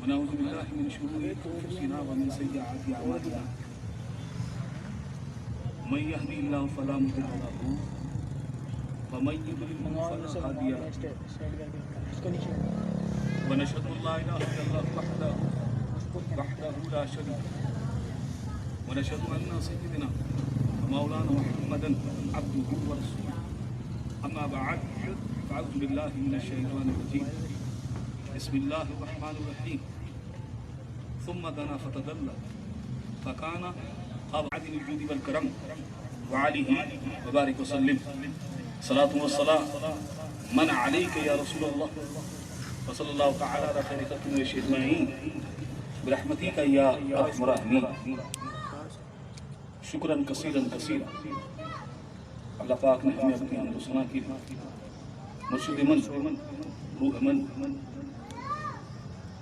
ونعوذ بالله من شرور أنفسنا ومن سيئات أعمالنا من يهده الله فلا مضل له ومن يضلل فلا هادي له ونشهد أن لا إله إلا الله وحده لا شريك له ونشهد أن سيدنا مولانا محمدا عبده ورسوله أما بعد فأعوذ بالله من الشيطان الرجيم بسم الله الرحمن الرحيم ثم دنا فتدلى فكان قاب عدل الجود والكرم وعليه وبارك وسلم صلاة والسلام من عليك يا رسول الله وصلى الله تعالى على خير خلقه أجمعين برحمتك يا أرحم الراحمين شکراً کثیراً اللہ پاک نے ہمیں اپنی حمد و ثنا کی مرشد من روح من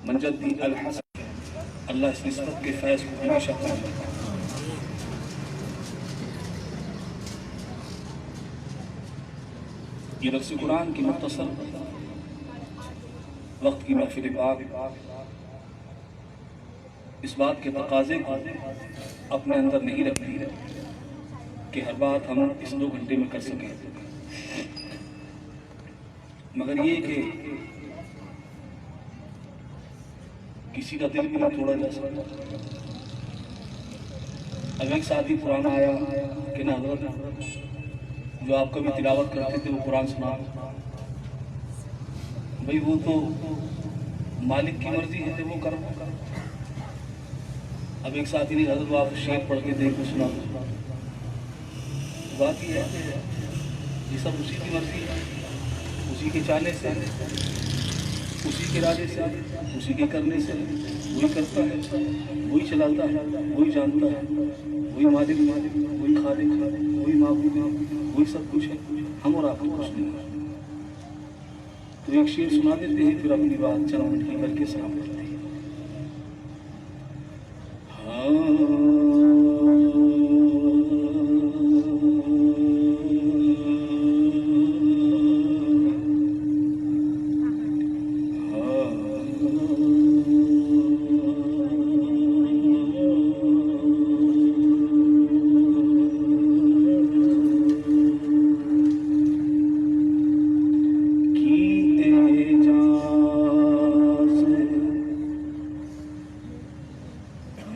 منجدی الحسن اللہ اس نسبت کے فیض کو ہمیشہ قائم رکھے۔ یہ درس قرآن کی مختصر وقت کی محفل پاک اس بات کے تقاضے کو اپنے اندر نہیں رکھتی کہ ہر بات ہم اس 2 گھنٹے میں کر سکیں، مگر یہ کہ کسی کا دل بھی نہ توڑا جا سکتا۔ اب ایک ساتھی پرانا آیا کہ نہ حضرت جو آپ کبھی تلاوت کرتے تھے وہ قرآن سنا، بھئی وہ تو مالک کی مرضی ہے وہ کرو۔ اب ایک ساتھی نے حضرت آپ شعر پڑھ کے دیکھ کو سنا دو، بات یہ ہے یہ سب اسی کی مرضی ہے، اسی کے چاہنے سے، اسی کے ارادے سے، اسی کے کرنے سے، وہی کرتا ہے، وہی چلاتا ہے، وہی جانتا ہے، وہی مالک وہی خالق وہی معبود وہی سب کچھ ہے، ہم اور آپ کو کچھ نہیں ہے۔ تو ایک شعر سنا دیتے ہیں پھر اپنی بات چند منٹ کی کر کے سلام کرتے ہیں۔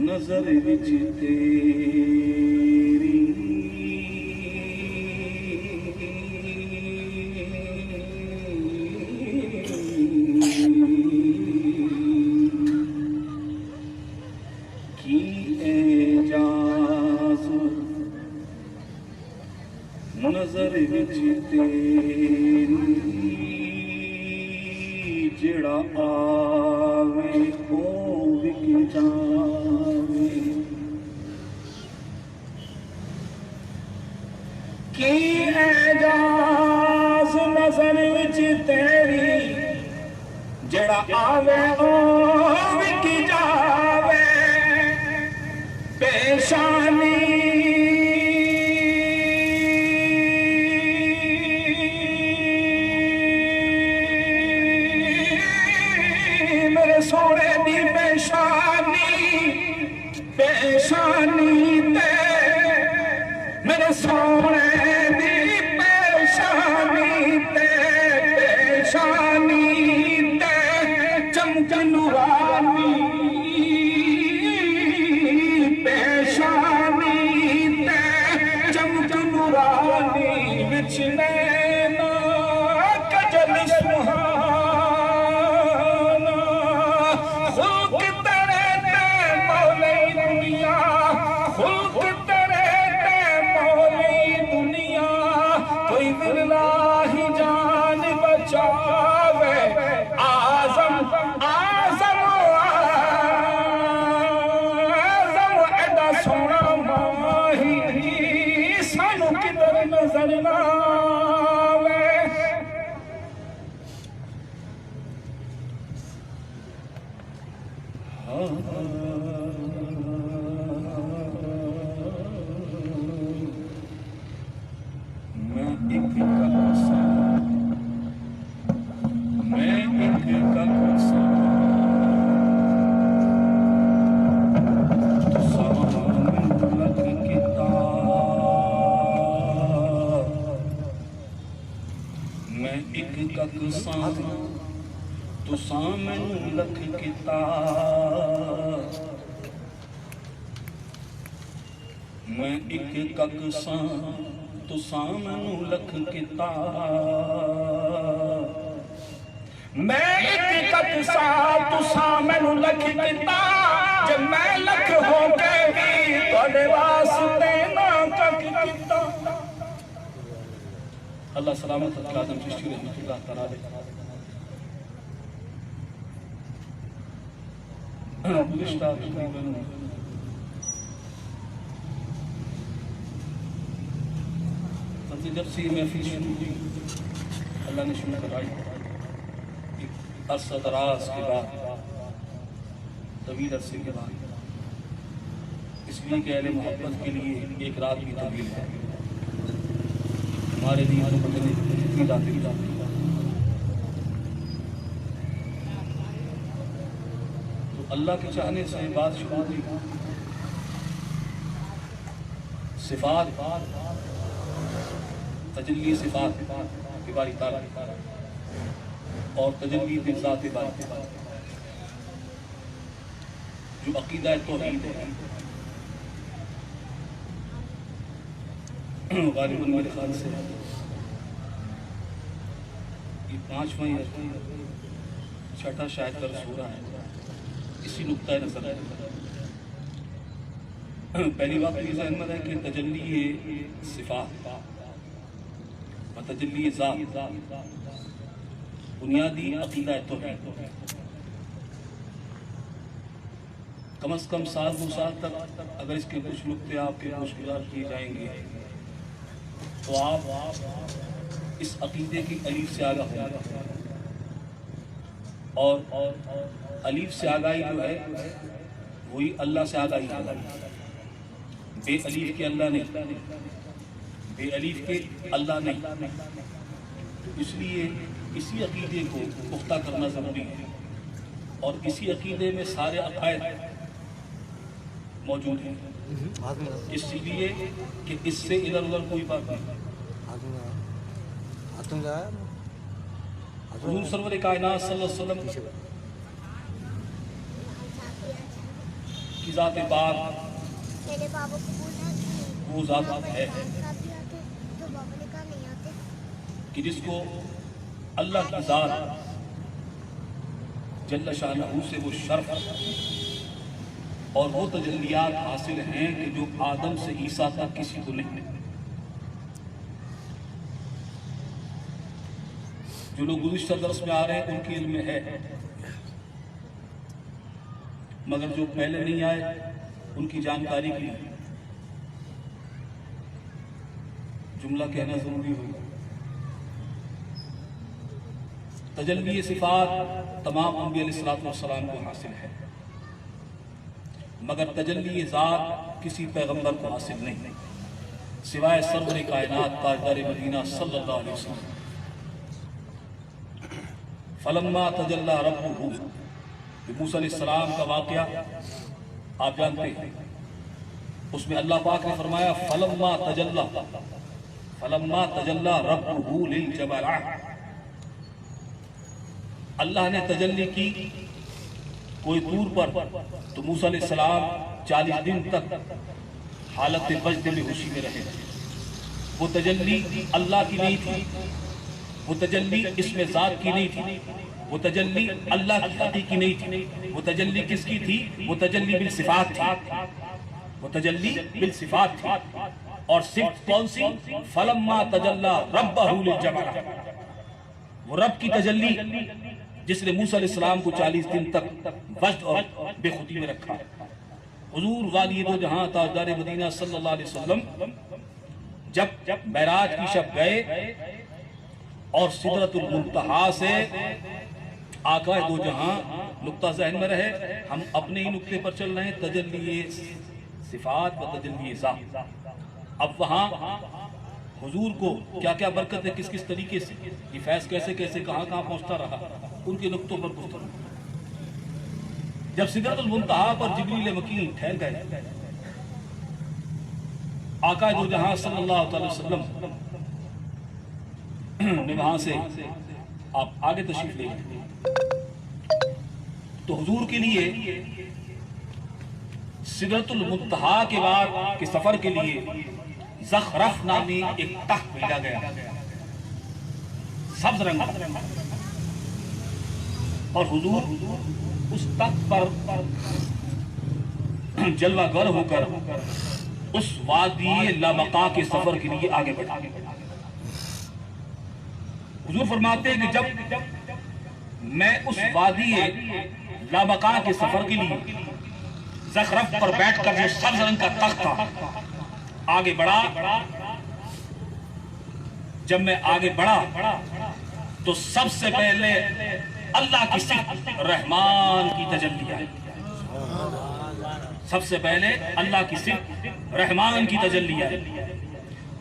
نظر وچ تیری کی اعجاز نظر وچ تیری جڑا آوے او وک جاوے کی اعجاز نظر وچ تیری جڑا آوے او وک جاوے پیشانی سونے دی پیشانی تے میرے سونے دی پیشانی تے چمک نورانی پیشانی تے چمک نورانی وچ نینا کجل سبحانا خلق تیرے تے مولی دنیا خلق تیرے تے مولی دنیا کوئی باللہ جان بچاوے آزم ایڈا سونا ماہی سانو کدھر نظر نہ آوے۔ میں ایک کا لکھ کتا میں ایک کک ساں تساں مینوں لکھ کتا میں ایک کک ساں تساں مینوں لکھ کتا جے میں لکھ ہو کے بھی تواڈے واسطے نہ کک کتا اللہ سلامت اعظم چشتی رحمۃ اللہ تعالی علیہ گزشتہ جب سے یہ محفل شروع ہوئی اللہ نے شروع کرائی ایک عرصہ دراز کے بعد طویل عرصے کے بعد اس لیے کہ اہل محبت کے لیے ایک رات بھی طویل ہے ہمارے لیے تو پتہ نہیں کتنی راتیں جاتی تو اللہ کے چاہنے سے بات شروع ہوئی صفات تجلی صفات کی باری تعالیٰ اور تجلی ذات باری جو عقیدہ توحید ہے غالباً میرے خیال سے یہ 5واں یا 6واں شاید درس ہو رہا ہے اسی نقطۂ نظر ہے پہلی بات یہ ذہن میں ہے کہ تجلی صفات تجلی ذات بنیادی عقیدہ توحید کم از کم 7 سال تک اگر اس کے کچھ نقطے آپ کے مشکلات کیے جائیں گے تو آپ اس عقیدے کی الف سے آگاہ ہوں گے اور الف سے آگاہی جو ہے وہی اللہ سے آگاہی ہے بے الف کے اللہ نہیں بے الف کے اللہ نہیں تو اس لیے اسی عقیدے کو پختہ کرنا ضروری ہے اور اسی عقیدے میں سارے عقائد موجود ہیں اس لیے کہ اس سے ادھر ادھر کوئی بات نہیں حضور سرور کائنات صلی اللہ علیہ وسلم کی ذات پاک وہ ذات ہے کہ جس کو اللہ کی ذات جل شانہ سے وہ شرف اور وہ تجلیات حاصل ہیں کہ جو آدم سے عیسیٰ تک کسی کو نہیں ہے جو لوگ گزشتہ درس میں آ رہے ہیں ان کے علم میں ہے مگر جو پہلے نہیں آئے ان کی جانکاری کے لیے جملہ کہنا ضروری ہوگا تجلی صفات تمام انبیاء علیہ السلام کو حاصل ہے مگر تجلی ذات کسی پیغمبر کو حاصل نہیں سوائے سرور کائنات تاجدار مدینہ صلی اللہ علیہ وسلم فلما تجلی ربہ موسیٰ علیہ السلام کا واقعہ آپ جانتے ہیں اس میں اللہ پاک نے فرمایا فلما تجلی ربہ للجبل اللہ نے تجلی کی کوئی طور پر تو موسیٰ علیہ السلام 40 دن تک حالت وجد میں ہوشی میں رہے وہ تجلی اللہ کی نہیں تھی وہ تجلی اسم ذات کی نہیں تھی وہ تجلی اللہ کی حقیقی نہیں تھی وہ تجلی کس کی تھی وہ تجلی بالصفات تھی وہ تجلی بالصفات تھی اور صفت کون سی فلما تجلی ربہ للجبل وہ رب کی تجلی جس نے موسیٰ علیہ السلام کو 40 دن تک وجد اور بے خودی میں رکھا حضور غالب دو جہاں تاجدار مدینہ صلی اللہ علیہ وسلم جب معراج کی شب گئے اور سدرۃ المنتہا سے آقا دو جہاں نقطہ ذہن میں رہے ہم اپنے ہی نقطے پر چل رہے ہیں تجلی صفات و تجلی ذات اب وہاں حضور کو کیا کیا برکت ہے کس کس طریقے سے یہ فیض کیسے کیسے کہاں کہاں پہنچتا رہا ان کے نقطوں پر گفتگو جب سدرۃ المنتہا پر جبریل مکین ٹھہر گئے آقا دو جہاں صلی اللہ علیہ وسلم نے وہاں سے آپ آگے تشریف لے گئے تو حضور کے لیے سدرۃ المنتہا کے بعد کے سفر کے لیے زخرف نامی ایک تخت بھیجا گیا، سبز رنگ، اور حضور اس تخت پر جلوہ گر ہو کر اس وادی لامقا کے سفر کے لیے آگے بڑھے۔ حضور فرماتے ہیں کہ جب میں اس وادی لامقا کے سفر کے لیے زخرف پر بیٹھ کر جو سبز رنگ کا تخت تھا آگے بڑھا، جب میں آگے بڑھا تو سب سے پہلے اللہ کی صفت رحمان کی تجلی آئی۔ سب سے پہلے اللہ کی صفت رحمان کی تجلی آئی،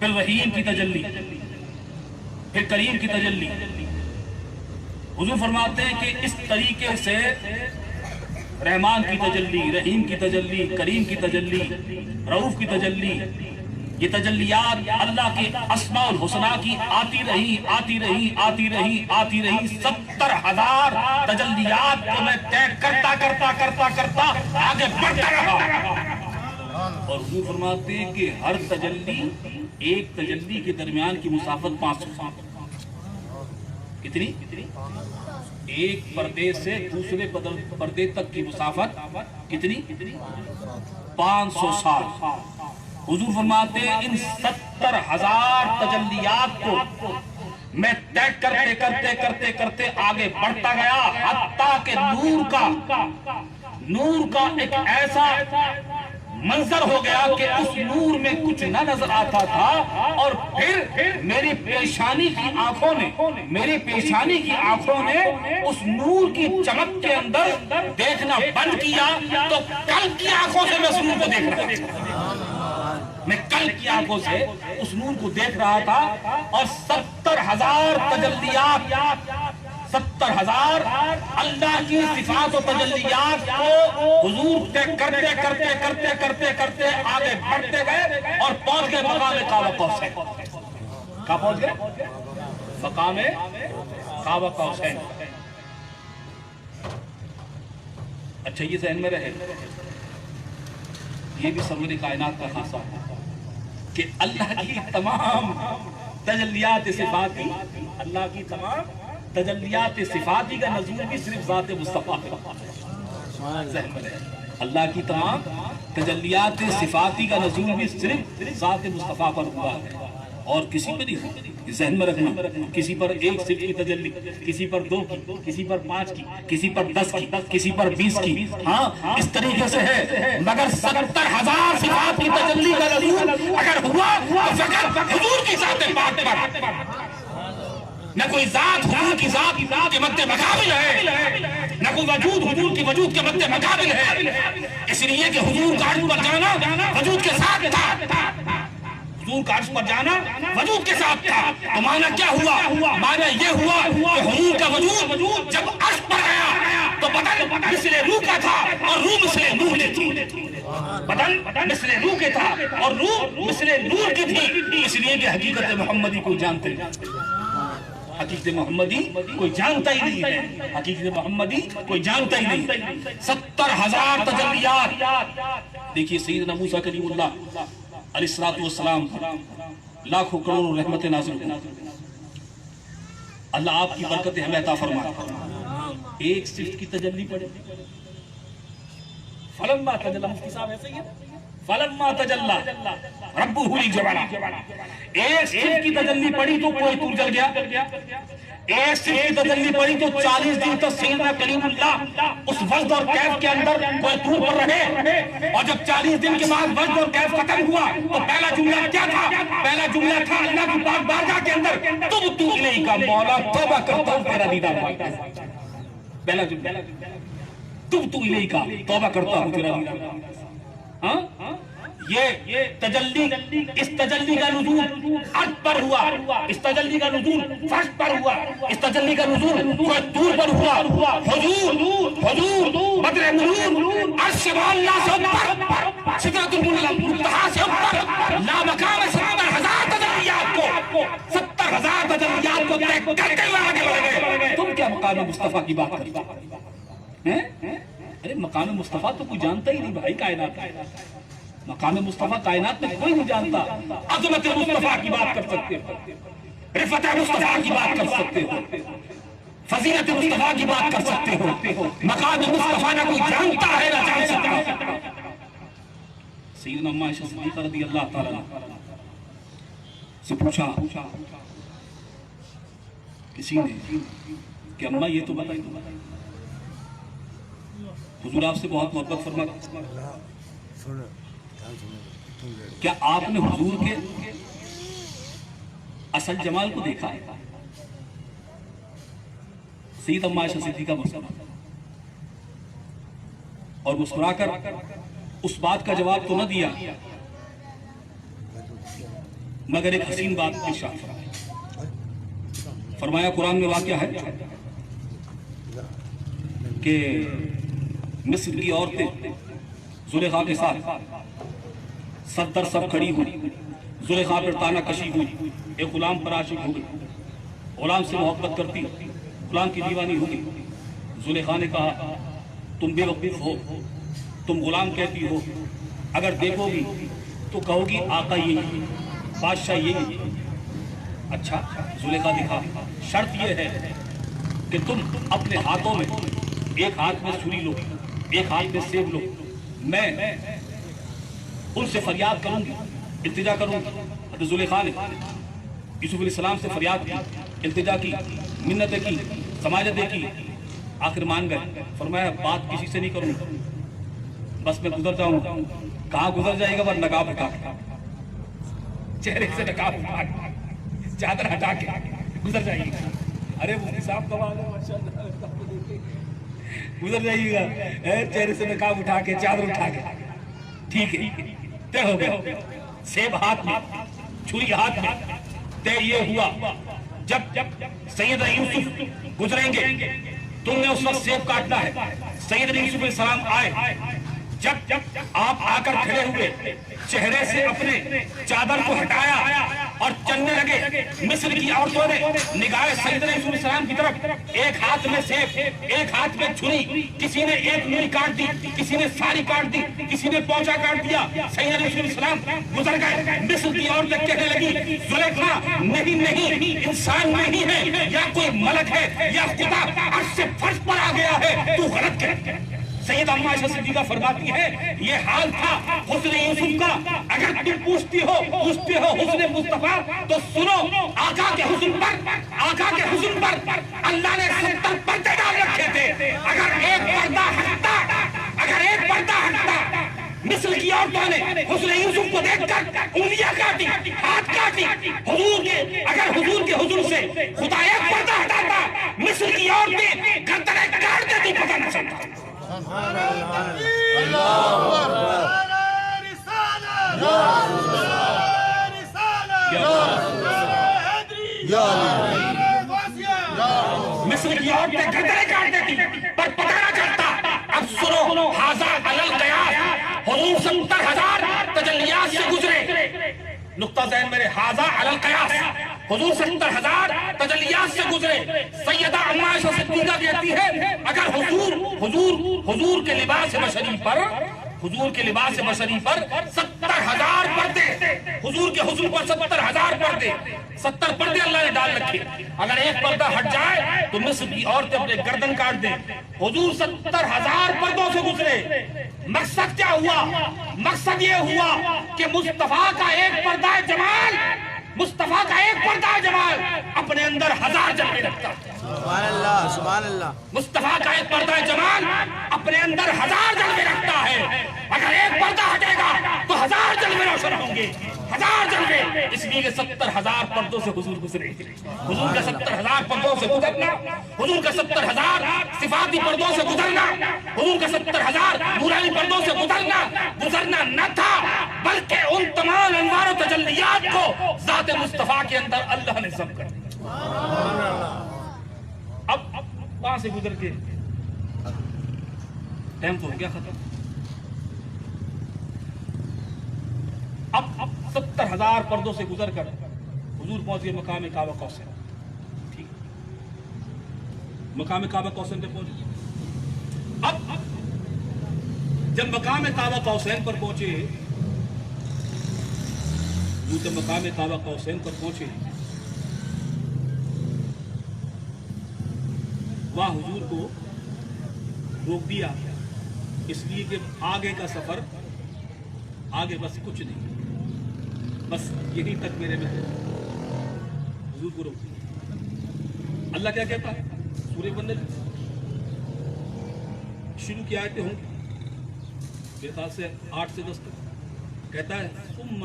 پھر رحیم کی تجلی، پھر کریم کی تجلی۔ حضور فرماتے ہیں کہ اس طریقے سے رحمان کی تجلی، رحیم کی تجلی، کریم کی تجلی، رؤوف کی تجلی، یہ تجلیات اللہ کے اسماء الحسنہ کی آتی رہی آتی رہی آتی رہی آتی رہی 70,000 تجلیات کو میں طے کرتا کرتا کرتا کرتا آگے بڑھتا رہا۔ اور حضور فرماتے ہیں کہ ہر تجلی ایک تجلی کے درمیان کی مسافت 500، کتنی؟ ایک پردے سے دوسرے پردے تک کی مسافت کتنی؟ 500 سال۔ حضور فرماتے ہیں ان 70,000 تجلیات کو میں طے کرتے کرتے کرتے کرتے آگے بڑھتا گیا، حتیٰ کہ نور کا ایک ایسا منظر ہو گیا کہ اس نور میں کچھ نہ نظر آتا تھا، اور پھر میری پیشانی کی آنکھوں نے اس نور کی چمک کے اندر دیکھنا بند کیا، تو کل کی آنکھوں سے میں اس نور کو دیکھ رہا تھا، میں کل کی آنکھوں سے اس نور کو دیکھ رہا تھا، اور 70,000 تجلیات، 70,000 اللہ کی صفات و تجلیات کو حضور کرتے کرتے کرتے کرتے کرتے آگے بڑھتے گئے اور پہنچ گئے مقام قاب قوسین۔ کہاں پہنچ گئے؟ مقام قاب قوسین۔ اچھا یہ ذہن میں رہے، یہ بھی سرور کائنات کا خاصہ ہے کہ اللہ کی تمام تجلیات صفاتی، اللہ کی تمام تجلیات صفاتی کا نزول بھی صرف ذات مصطفیٰ ہے۔ اللہ کی تمام تجلیات صفاتی کا نزول بھی صرف ذات مصطفیٰ پر ہوا ہے، اور کسی پر نہیں۔ ذہن میں رکھنا، کسی پر ایک صفت کی تجلی، کسی پر 2 کی، کسی پر 5 کی، کسی پر 10 کی، کسی پر 20 کی، ہاں اس طریقے سے ہے، مگر 70,000 صفات کی تجلی کا نزول اگر ہوا تو فقط حضور کی ذات پاک پر، نہ کوئی ذات حضور کی ذات کے مد مقابل ہے، نہ کوئی وجود حضور کی وجود کے مد مقابل ہے، اس لیے کہ حضور کا عرش پر جانا وجود کے ساتھ تھا، حضور کا عرش پر جانا وجود کے ساتھ تھا۔ تو معنی کیا ہوا؟ معنی یہ ہوا کہ حضور کا وجود جب عرش پر گیا تو بدن مثل روح کا تھا اور روح مثل نور کی تھی، بدن مثل روح کے تھا اور روح مثل نور کی تھی، اس لیے کہ حقیقت محمدی کو جانتے ہیں، حقیقت محمدی کوئی جانتا ہی نہیں ہے، حقیقت محمدی کوئی جانتا ہی نہیں۔ 70,000 تجلیات۔ دیکھیے سیدنا موسیٰ کلیم اللہ علیہ السلام لاکھوں کروڑوں رحمت نازل ہو، اللہ آپ کی برکت ہمیں عطا فرمائے۔ ایک صفت کی تجلی پڑے، فلما تجلی، مفتی صاحب ایسے ہی ہے، فلما تجلی ربہ للجبل، ایک صفت کی تجلی پڑی تو کوئی طور جل گیا، ایک صفت کی تجلی پڑی تو 40 دن تک سیدنا کلیم اللہ اس وجد اور کیف کے اندر کوئی طور پر رہے، اور جب 40 دن کے بعد وجد اور کیف ختم ہوا تو پہلا جملہ کیا تھا؟ پہلا جملہ تھا اللہ کی پاک بارگاہ کے اندر تبت الیک مولا، توبہ کرتا ہوں تیرا دیدار پانا۔ پہلا جملہ تبت الیک، توبہ کرتا ہوں تیرا دیدار پانا۔ ہاں یہ تجلی، اس تجلی کا نزول عرش پر ہوا، اس تجلی کا نزول فرش پر ہوا، اس تجلی کا نزول کوئی طور پر ہوا۔ حضور بدر نور عرش اللہ سے اوپر، سدرۃ المنتہا سے اوپر، لامقام 70,000 تجلیات کو 70,000 تجلیات کو طے کرتے ہوئے آگے بڑھ گئے۔ تم کیا مقام مصطفیٰ کی بات کرتے؟ ارے مقام مصطفیٰ تو کوئی جانتا ہی نہیں بھائی کائنات ہے. مقام مصطفیٰ کائنات میں کوئی نہیں جانتا. عظمت مصطفیٰ کی بات کر سکتے ہو, رفعت مصطفیٰ کی بات کر سکتے ہو, فضیلت مصطفیٰ کی بات کر سکتے ہو. مقام مصطفیٰ نہ کوئی جانتا ہے نہ جان سکتا. سیدنا عائشہ صدیقہ رضی اللہ تعالیٰ عنہا سے پوچھا کسی نے کہ اماں یہ تو بتائیں, حضور آپ سے بہت محبت فرماتے, کیا آپ نے حضور کے اصل جمال کو دیکھا ہے؟ سیدہ اماں عائشہ صدیقہ مسکرا اور مسکرا کر اس بات کا جواب تو نہ دیا مگر ایک حسین بات ارشاد فرمایا. قرآن میں واقعہ ہے کہ مصر کی عورتیں زلیخا کے ساتھ سر در سر کھڑی ہوئی, زلیخا پر تانا کشی ہوئی, ایک غلام پر عاشق ہو گئی, غلام سے محبت کرتی, غلام کی دیوانی ہو گئی. زلیخا نے کہا تم بے وقوف ہو, تم غلام کہتی ہو, اگر دیکھو گی تو کہو گی آقا یہی, بادشاہ یہی. اچھا زلیخا دکھا, شرط یہ ہے کہ تم اپنے ہاتھوں میں ایک ہاتھ میں چھری لو, ایک ہاتھ میں سیب لو, میں ان سے فریاد کروں گی, التجا کروں گی. حضرت زلیخا نے یوسف علیہ السلام سے فریاد کی, التجا کی, منتیں کی, سماجتیں کی, آخر مان گئے. فرمایا بات کسی سے نہیں کروں گا, بس میں گزر جاؤں گا. کہاں گزر جائے گا؟ وہ نقاب ہٹا کے, چہرے سے نقاب ہٹا کے, چادر ہٹا کے گزر جائیے گا. ارے مفتی صاحب کمال ہے ماشاءاللہ, گزر جائیے گا چہرے سے نقاب اٹھا کے, چادر اٹھا کے. ٹھیک ہے, طے ہو گیا. سیب ہاتھ میں, چھری ہاتھ میں. طے یہ ہوا جب سیدنا یوسف گزریں گے تم نے اس وقت سیب کاٹنا ہے. سیدنا یوسف علیہ السلام آئے, جب آپ آ کر کھڑے ہوئے, چہرے سے اپنے چادر کو ہٹایا اور چلنے لگے. مصر کی عورتوں نے نگاہ سیدنا یوسف علیہ السلام کی طرف, ایک ہاتھ میں سیب, ایک ہاتھ میں چھری. کسی نے ایک انگلی کاٹ دی, کسی نے ساری کاٹ دی, کسی نے پونچا کاٹ دیا. سیدنا یوسف علیہ السلام گزر گئے. مصر کی عورتیں کہنے لگی زلیخا نہیں, انسان نہیں ہے, یا کوئی ملک ہے, یا خدا عرش سے فرش پر آ گیا ہے, تو غلط کہتے. سیدہ اماں عائشہ صدیقہ فرماتی ہے یہ حال تھا حسن یوسف کا. اگر تم پوچھتے ہو حسن مصطفیٰ, تو سنو آقا کے حسن پر اللہ نے 70 پردے ڈال رکھے تھے. اگر ایک پردہ ہٹتا, مصر کی عورتوں نے حسن یوسف کو دیکھ کر انگلیاں کاٹی, ہاتھ کاٹی. اگر حضور کے حسن سے خدا ایک پردہ ہٹاتا, مصر کی عورتیں گردنیں کاٹ دیتی, پتہ نہ چلتا. مصر کی عورتیں گردنیں کاٹ دیتی پر پتہ نہ چلتا. اب سنو, ھذا علی القیاس, حضور 70,000 تجلیات سے گزرے. نقطہ ذہن میرے, ھذا علی القیاس, حضور 70,000 تجلیات سے گزرے. سیدہ اماں عائشہ صدیقہ کہتی ہے اگر حضور کے لباس بشری پر, حضور کے لباس بشری پر 70,000 پردے, حضور کے حسن پر 70,000 پردے, 70 پردے اللہ نے ڈال رکھے. اگر ایک پردہ ہٹ جائے تو مصر کی عورتیں اپنے گردن کاٹ دیں. حضور 70,000 پردوں سے گزرے. مقصد کیا ہوا؟ مقصد یہ ہوا کہ مصطفیٰ کا ایک پردہ جمال, مصطفیٰ کا ایک پردہ جمال اپنے اندر 1000 جلوے رکھتا ہے. سبحان اللہ, سبحان اللہ. مصطفیٰ کا ایک پردہ جمال اپنے اندر 1000 جلوے رکھتا ہے. اگر ایک پردہ ہٹے گا تو 1000 جلوے روشن ہوں گے, 1000 جلوے. اس لیے کہ 70,000 پردوں سے حضور گزرے. حضور کا 70,000 پردوں سے گزرنا, حضور کا 70,000 صفاتی پردوں سے گزرنا, حضور کا 70,000 نورانی پردوں سے گزرنا نہ تھا, بلکہ ان تمام انوار و تجلیات کو ذات مصطفیٰ کے اندر اللہ نے ضم کر دیا. اب وہاں سے گزر کے ٹائم تو ہو گیا ختم. اب 70,000 پردوں سے گزر کر حضور پہنچ گئے مقام کعبہ کوثر. ٹھیک, مقام کعبہ کوثر پہ پہنچ گئے. اب جب مقام قاب قوسین پر پہنچے، جب مقام قاب قوسین پر پہنچے، وہاں حضور کو روک دیا، اس لیے کہ آگے کا سفر، آگے بس کچھ نہیں، بس یہی تک میرے میں حضور کو روک دیا۔ اللہ کیا کہتا ہے سورہ النجم شروع کی آیتیں ہوں میرے خیال سے 8 سے 10 تک، کہتا ہے ثم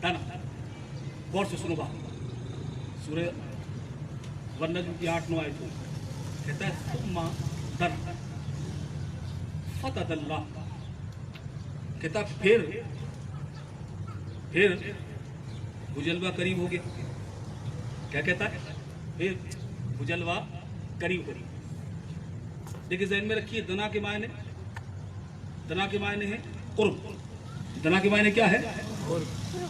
دنا، غور سے سنو بات، سورہ النجم کی 8-9 آیتیں، کہتا ہے ثم دنا فتدلی، کہتا پھر وہ جلوہ قریب ہو گیا۔ کیا کہتا ہے؟ پھر وہ جلوہ قریب ہو گیا۔ دیکھیں ذہن میں رکھیے، دنا کے معنی، دنا کے معنی ہے قرب۔ دنا کے معنی کیا ہے؟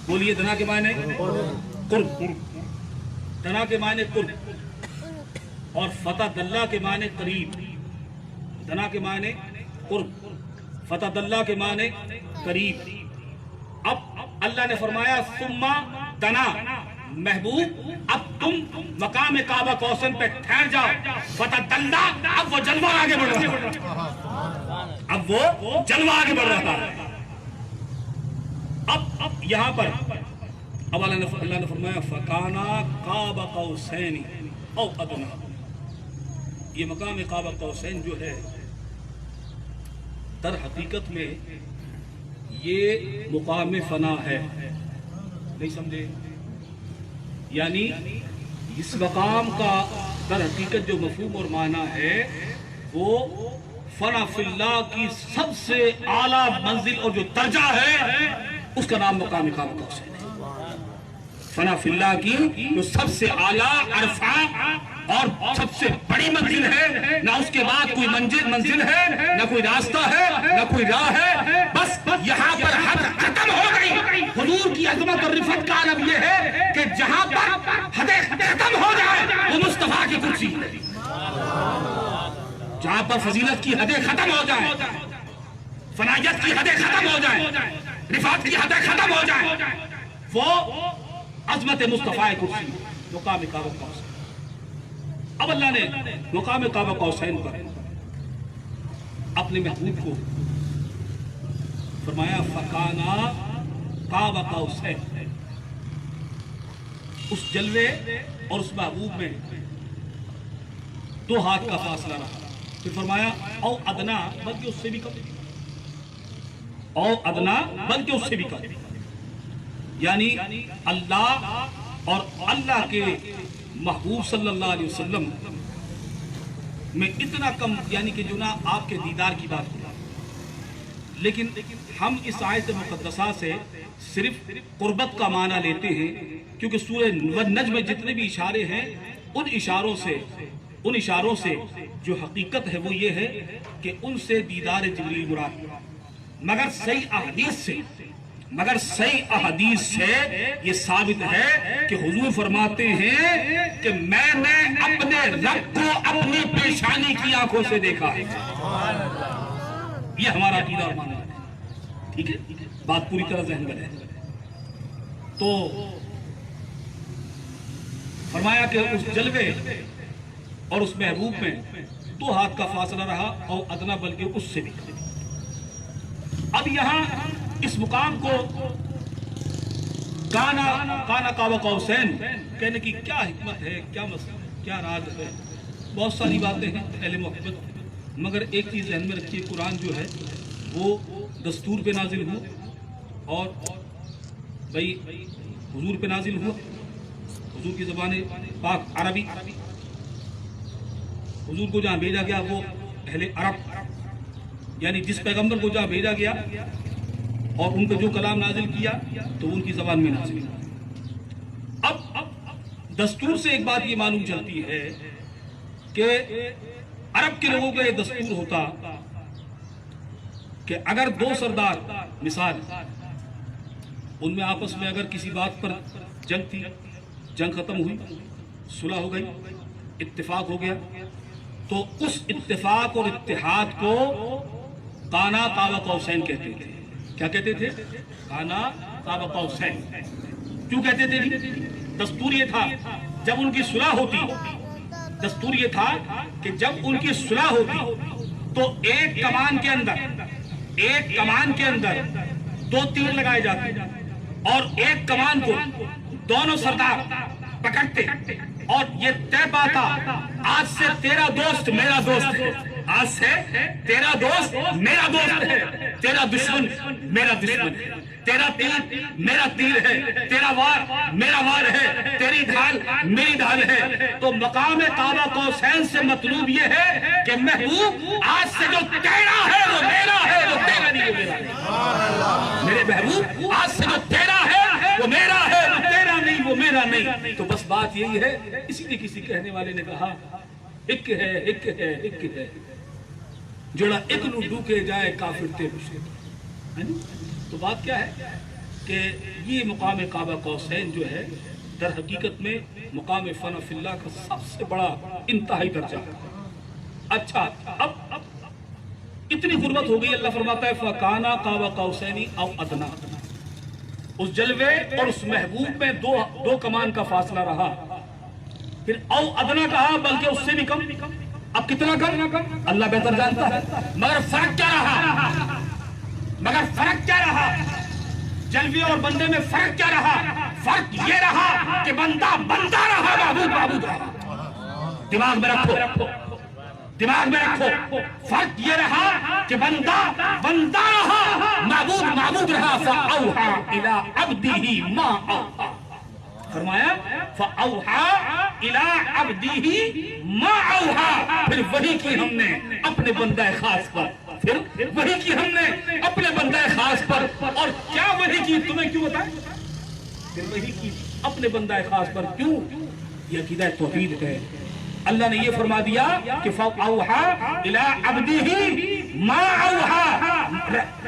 بولیے، دنا کے معنی قرب، دنا کے معنی قرب، اور فتح اللہ کے معنی قریب۔ دنا کے معنی قرب، فتح اللہ کے معنی قریب۔ اب اللہ نے فرمایا ثم دنا، محبوب اب تم مقام کعبہ قوسین پہ ٹھہر جاؤ، فتح اللہ، اب وہ جلوہ آگے بڑھ رہا ہے، اب وہ جلوہ آگے بڑھ رہا ہے۔ اب یہاں پر اب اللہ نے فرمایا فکانا قاب قوسین او ادنا، یہ مقام قاب قوسین جو ہے در حقیقت میں یہ مقام فنا ہے، نہیں سمجھے؟ یعنی اس مقام کا در حقیقت جو مفہوم اور معنی ہے وہ فنا فی اللہ کی سب سے اعلیٰ منزل اور جو درجہ ہے اس کا نام مقام قاب قوسین ہے۔ فنا فی اللہ کی جو سب سے اعلیٰ عرفہ اور سب سے بڑی منزل ہے، نہ اس کے بعد کوئی منزل ہے، نہ کوئی راستہ ہے، نہ کوئی راہ ہے، بس یہاں پر حد ختم ہو گئی۔ حضور کی عظمت اور رفعت کا عالم یہ ہے کہ جہاں پر حد ختم ہو جائے وہ مصطفیٰ کی کرسی ہے، جہاں پر فضیلت کی حدیں ختم ہو جائیں، فنائیت کی حدیں ختم ہو جائیں، رفعت کی حدیں ختم ہو جائیں، وہ عظمت مصطفیٰ کرسی، مقام قاب قوسین۔ اب اللہ نے مقام قاب قوسین پر اپنے محبوب کو فرمایا فکانا قاب قوسین، اس جلوے اور اس محبوب میں 2 ہاتھ کا فاصلہ رہا، پھر فرمایا او ادنا، بلکہ اس سے بھی کم، او ادنا بلکہ اس سے بھی کم، یعنی اللہ اور اللہ کے محبوب صلی اللہ علیہ وسلم میں اتنا کم، یعنی کہ جو نا آپ کے دیدار کی بات ہوئی، لیکن ہم اس آیت مقدسہ سے صرف قربت کا معنی لیتے ہیں، کیونکہ سورہ النجم میں جتنے بھی اشارے ہیں ان اشاروں سے جو حقیقت ہے وہ یہ ہے کہ ان سے دیدار جبریل مراد، مگر صحیح احادیث سے یہ ثابت ہے کہ حضور فرماتے ہیں کہ میں نے اپنے رب کو اپنی پیشانی کی آنکھوں سے دیکھا ہے۔ یہ ہمارا عقیدہ اور ماننا ہے، ٹھیک ہے، بات پوری طرح ذہن میں ہے۔ تو فرمایا کہ اس جلوے اور اس محبوب میں 2 ہاتھ کا فاصلہ رہا، اور ادنا بلکہ اس سے بھی۔ اب یہاں اس مقام کو کانا قاب قوسین کہنے کی کیا حکمت ہے، کیا مسئلہ، کیا راز ہے؟ بہت ساری باتیں ہیں اہل محبت، مگر ایک چیز ذہن میں رکھیے، قرآن جو ہے وہ دستور پہ نازل ہوا، اور بھائی حضور پہ نازل ہوا، حضور کی زبان پاک عربی، حضور کو جہاں بھیجا گیا وہ اہل عرب، یعنی جس پیغمبر کو جہاں بھیجا گیا اور ان پہ جو کلام نازل کیا تو ان کی زبان میں نازل کیا۔ اب دستور سے ایک بات یہ معلوم چلتی ہے کہ عرب کے لوگوں کا یہ دستور ہوتا کہ اگر 2 سردار مثال ان میں آپس میں اگر کسی بات پر جنگ تھی، جنگ ختم ہوئی، صلح ہو گئی، اتفاق ہو گیا، تو اس اتفاق اور اتحاد کو کانا قاب قوسین کہتے تھے. کیا کہتے تھے؟ کانا قاب قوسین. کیوں کہتے تھے؟ دستور یہ تھا جب ان کی صلح ہوتی، دستور یہ تھا کہ جب ان کی صلح ہوتی تو ایک کمان کے اندر 2 تیر لگائے جاتے اور ایک کمان کو دونوں سردار پکڑتے اور یہ طے پاتا آج سے تیرا دوست میرا دوست ہے، آج سے تیرا دوست میرا دوست ہے، تیرا دشمن میرا دشمن ہے، تیرا تیر میرا تیر ہے، تیرا وار میرا وار ہے، تیری ڈھال میری ڈھال ہے. تو مقام قاب قوسین سے مطلوب یہ ہے کہ محبوب آج سے جو تیرا ہے وہ میرا ہے، وہ تیرا نہیں وہ میرا ہے. میرے محبوب آج سے جو تیرا ہے وہ میرا ہے، وہ تیرا نہیں وہ میرا نہیں. تو بس بات یہی ہے. اسی لیے کسی کہنے والے نے کہا ایک ہے ایک ہے ایک ہے جڑا ایک نو ڈوکے جائے کافر تے مشرک. تو بات کیا ہے کہ یہ مقام قاب قوسین جو ہے در حقیقت میں مقام فنا فی اللہ کا سب سے بڑا انتہائی درجہ ہے. اچھا اب اتنی قربت ہو گئی، اللہ فرماتا ہے فَكَانَا قَابَ قَوْسَيْنِ أَوْ أَدْنَىٰ. اس جلوے اور اس محبوب میں دو کمان کا فاصلہ رہا. پھر او ادنا کہا بلکہ اس سے بھی کم. اب کتنا کم اللہ بہتر جانتا ہے. مگر فرق کیا رہا؟ جلوے اور بندے میں فرق کیا رہا؟ فرق یہ رہا کہ بندہ رہا، معبود رہا. دماغ میں رکھو. فرق یہ رہا کہ بندہ رہا، معبود رہا. فَأَوْحَىٰ إِلَىٰ عَبْدِهِ مَا أَوْحَىٰ. فرمایا فَأَوْحَىٰ إِلَىٰ عَبْدِهِ مَا أَوْحَىٰ. پھر وحی کی ہم نے اپنے بندہ خاص پر، اور کیا وحی کی تمہیں کیوں بتائیں؟ پھر وحی کی اپنے بندہ خاص پر کیوں؟ یہ عقیدہ توحید ہے. اللہ نے یہ فرما دیا کہ فَأَوْحَىٰ إِلَىٰ عَبْدِهِ مَا أَوْحَىٰ.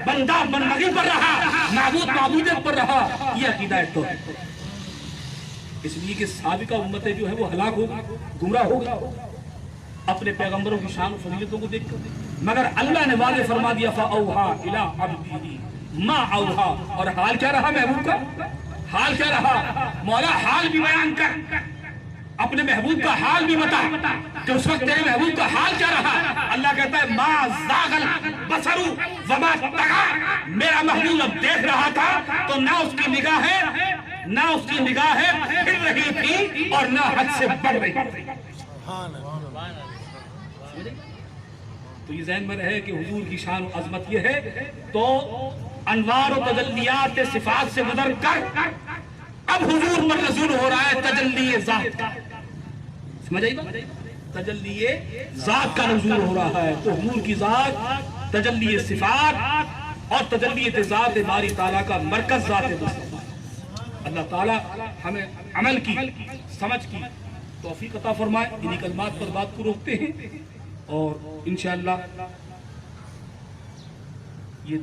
بندہ بندگی پر رہا، معبودیت پر رہا. یہ عقیدہ توحید. اس لیے کہ سابقہ امتیں جو ہے وہ ہلاک ہوگی، گمراہ ہوگی اپنے پیغمبروں کی شان و فضیلتوں کو دیکھ کر. مگر اللہ نے واضح فرما دیا فَأَوْحَىٰ إِلَىٰ عَبْدِهِ مَا أَوْحَىٰ. اور حال کیا رہا محبوب کا؟ حال کیا رہا؟ مولا حال بھی بیان کر، اپنے محبوب کا حال بھی بتا کہ اس وقت تیرے محبوب کا حال کیا رہا. اللہ کہتا ہے ما زاغ البصر وما طغى. میرا محبوب اب دیکھ رہا تھا تو نہ اس کی نگاہیں پھر رہی تھی اور نہ حد سے بڑھ رہی تھی. تو یہ ذہن میں رہے کہ حضور کی شان و عظمت یہ ہے. تو انوار و تجلیات صفات سے گزر کر اب حضور پر نزول ہو رہا ہے تجلی ذات کا. سمجھ آئی بات؟ تجلی ذات کا نزول ہو رہا ہے. تو حضور کی ذات، تجلی صفات اور تجلی ذات باری تعالیٰ کا مرکز ذات مصطفیٰ. اللہ تعالیٰ ہمیں عمل کی، سمجھ کی توفیق عطا فرمائے. انہی کلمات پر بات کو روکتے ہیں اور انشاءاللہ یہ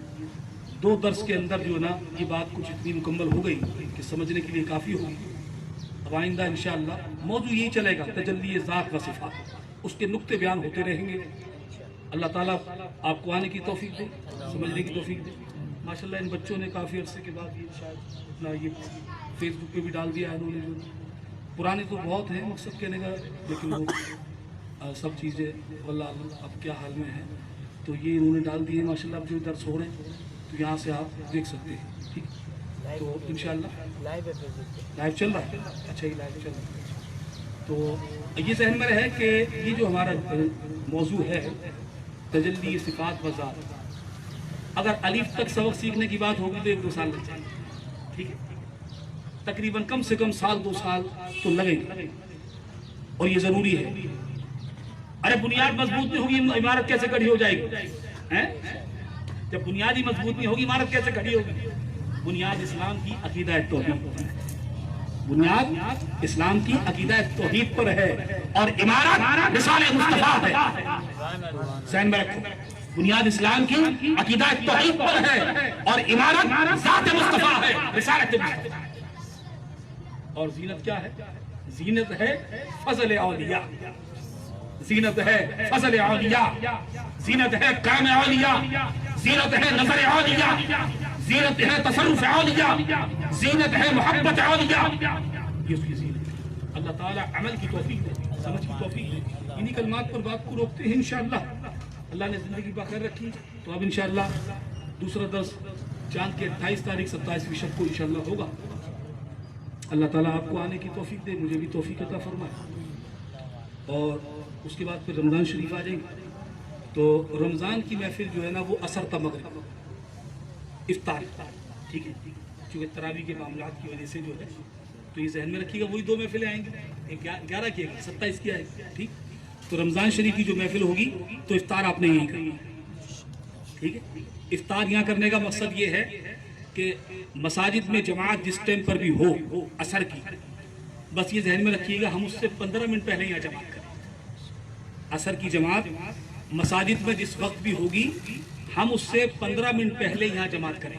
2 درس کے اندر جو نا یہ بات کچھ اتنی مکمل ہو گئی کہ سمجھنے کے لیے کافی ہوگی. اب آئندہ انشاءاللہ موضوع یہی چلے گا تجلی ذات و صفات. اس کے نقطے بیان ہوتے رہیں گے. اللہ تعالیٰ آپ کو آنے کی توفیق دے، سمجھنے کی توفیق دے. ماشاءاللہ ان بچوں نے کافی عرصے کے بعد یہ شاید اپنا یہ فیس بک پہ بھی ڈال دیا ہے. انہوں نے جو پرانے تو بہت ہیں مقصد کہنے کا، لیکن وہ سب چیزیں واللہ اب کیا حال میں ہیں تو یہ انہوں نے ڈال دیے. ماشاءاللہ اب جو درس ہو رہے ہیں تو یہاں سے آپ دیکھ سکتے ہیں. ٹھیک تو انشاءاللہ لائیو چل رہا ہے. اچھا یہ لائیو چل رہا ہے. تو یہ ذہن میں رہے کہ یہ جو ہمارا موضوع ہے تجلی صفات و ذات، اگر الف تک سبق سیکھنے کی بات ہوگی تو 1-2 سال لگ جائیں گے. ٹھیک ہے، تقریباً کم سے کم 1-2 سال تو لگے گا اور یہ ضروری ہے. ارے بنیاد مضبوط نہیں ہوگی عمارت کیسے کھڑی ہو جائے گی؟ جب بنیاد ہی مضبوط نہیں ہوگی عمارت کیسے کھڑی ہوگی؟ بنیاد اسلام کی عقیدہ توحید پر ہے. بنیاد اسلام کی عقیدہ توحید پر ہے اور عمارت رسالہ مصطفیٰ ہے. ذہن میں رکھو، بنیاد اسلام کی عقیدہ توحید پر ہے اور عمارت ذات مصطفیٰ ہے، رسالت مصطفیٰ. اور زینت کیا ہے؟ زینت ہے فضل اولیاء. زینت ہے فضل اولیاء، زینت ہے قیام اولیاء، زینت ہے نظر اولیاء، زینت ہے تصرف اولیاء، زینت ہے محبت اولیاء، یہ اس کی زینت ہے۔ اللہ تعالیٰ عمل کی توفیق دے، سمجھ کی توفیق دے۔ انہی کلمات پر بات کو روکتے ہیں انشاءاللہ۔ اللہ نے زندگی باخیر رکھی تو اب انشاءاللہ دوسرا درس چاند کے 28 تاریخ 27 شب کو انشاءاللہ ہوگا۔ اللہ تعالیٰ آپ کو آنے کی توفیق دے، مجھے بھی توفیق عطا فرمائے، اور اس کے بعد پھر رمضان شریف آ جائیں گے۔ تو رمضان کی محفل جو ہے نا وہ عصر تا مغرب افطار، ٹھیک ہے، چونکہ تراویح کے معاملات کی وجہ سے جو ہے تو یہ ذہن میں رکھیے گا، وہی 2 محفلیں آئیں گی، 11 کی ہے 27 کی آئے گی، ٹھیک۔ تو رمضان شریف کی جو محفل ہوگی تو افطار آپ نے یہیں کرنا ہے، ٹھیک ہے۔ افطار یہاں کرنے کا مقصد یہ ہے کہ مساجد میں جماعت جس ٹائم پر بھی ہو عصر کی، بس یہ ذہن میں رکھیے گا ہم اس سے 15 منٹ پہلے یہاں جماعت کریں۔ عصر کی جماعت مساجد میں جس وقت بھی ہوگی ہم اس سے 15 منٹ پہلے یہاں جماعت کریں،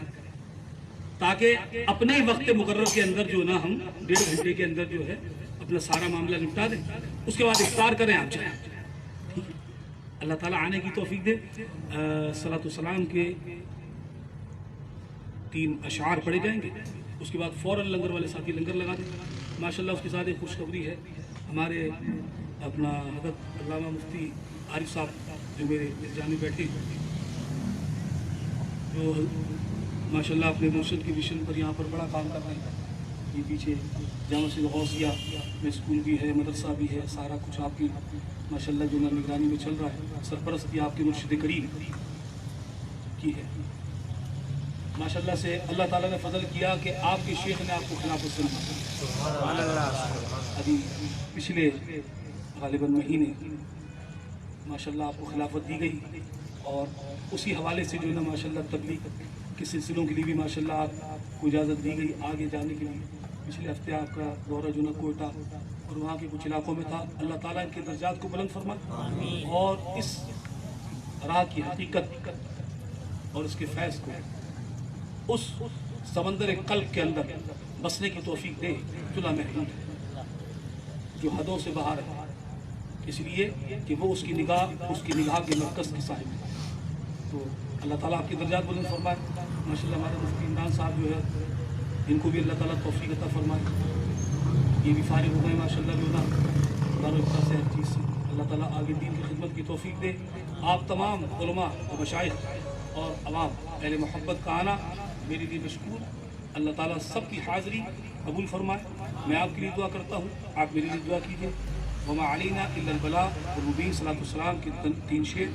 تاکہ اپنے وقت مقرر کے اندر جو نا ہم 1.5 گھنٹے کے اندر جو ہے اپنا سارا معاملہ نپٹا دیں، اس کے بعد افطار کریں آپ جائیں، ٹھیک ہے۔ اللہ تعالیٰ آنے کی توفیق دے۔ صلاۃ والسلام کے 3 اشعار پڑھے جائیں گے، اس کے بعد فوراً لنگر والے ساتھی لنگر لگا دیں۔ ماشاءاللہ اس کے ساتھ ایک خوشخبری ہے، ہمارے اپنا حضرت علامہ مفتی عارف صاحب جو میرے جانے بیٹھے، جو ماشاءاللہ اپنے مرشد کی مشن پر یہاں پر بڑا کام کر رہے ہیں۔ یہ پیچھے جامع مسجد غوثیہ میں اسکول بھی ہے، مدرسہ بھی ہے، سارا کچھ آپ کی ماشاءاللہ جو نگرانی میں چل رہا ہے، سرپرستی آپ کے مرشد کریم کی ہے۔ ماشاءاللہ سے اللہ تعالیٰ نے فضل کیا کہ آپ کے شیخ نے آپ کو خلافت سنبھالا، ابھی پچھلے غالباً مہینے ماشاءاللہ آپ کو خلافت دی گئی، اور اسی حوالے سے جو ہے نا ماشاءاللہ تبلیغ کے سلسلوں کے لیے بھی ماشاءاللہ آپ کو اجازت دی گئی آگے جانے کے لیے۔ پچھلے ہفتے آپ کا دورہ جو نا کوئٹہ اور وہاں کے کچھ علاقوں میں تھا۔ اللہ تعالیٰ ان کے درجات کو بلند فرمائے، اور اس راہ کی حقیقت اور اس کے فیض کو اس سمندر قلب کے اندر بسنے کی توفیق دے جو لامحدود ہے، جو حدوں سے باہر ہے، اس لیے کہ وہ اس کی نگاہ کے مرکز کے صاحب ہے۔ تو اللہ تعالیٰ آپ کی درجات بلند فرمائے۔ ماشاءاللہ ہمارے مفتی عمران صاحب جو ہے ان کو بھی اللہ تعالیٰ توفیق عطا فرمائے، یہ بھی فارغ ہو گئے ماشاءاللہ جو نا دارالفتہ سے ہر چیز سے۔ اللہ تعالیٰ آگے دین کی خدمت کی توفیق دے۔ آپ تمام علماء و مشائخ اور عوام اہل محبت کا آنا میرے لیے مشکور، اللہ تعالیٰ سب کی حاضری قبول فرمائے۔ میں آپ کے لیے دعا کرتا ہوں، آپ میرے لیے دعا کیجیے۔ وما علینا الا البلاغ، اور مبین صلاۃ والسلام کے 3 شعر